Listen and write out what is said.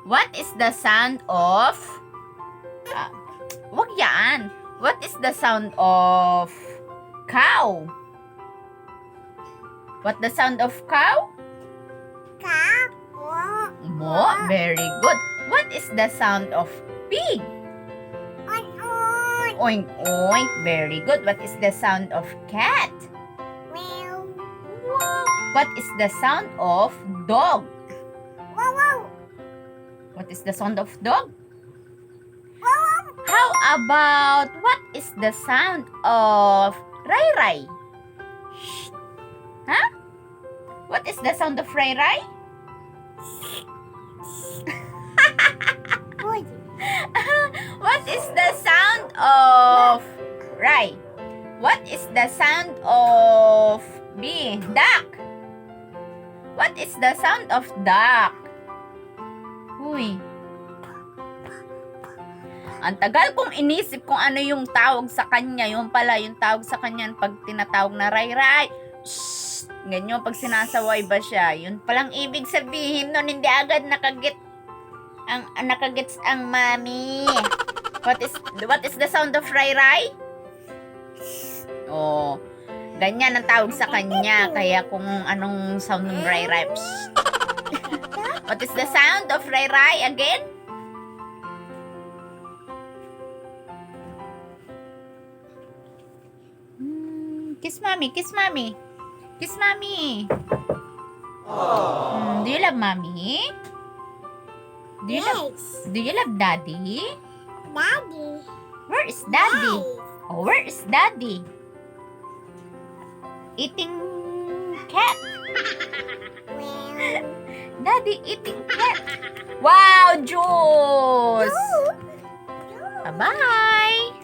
What is the sound of... wag yan. What is the sound of cow? What the sound of cow? Mo. Very good. What is the sound of pig? Oink, oink. Very good. What is the sound of cat? What is the sound of dog? What is the sound of dog? How about what is the sound of Ry²? Huh? What is the sound of Ry²? What is the sound of Ry? What is the sound of duck? What is the sound of duck? Uy. Ang tagal kong inisip kung ano yung tawag sa kanya. Yung pala, yung tawag sa kanya pag tinatawag na Ry². Shhh! Ganyan pag sinasaway ba siya. Yun palang ibig sabihin nun, hindi agad nakagets ang mami. What is the sound of Ry²? Oh, ganyan ang tawag sa kanya. Kaya kung anong sound ng Ry². What is the sound of Ry² again? Kiss mommy, kiss mommy. Kiss mommy. Do you love mommy? Do you love daddy? Where is daddy? Oh, where is daddy? Eating cat. Daddy eating cat. Wow, Juice! Bye-bye!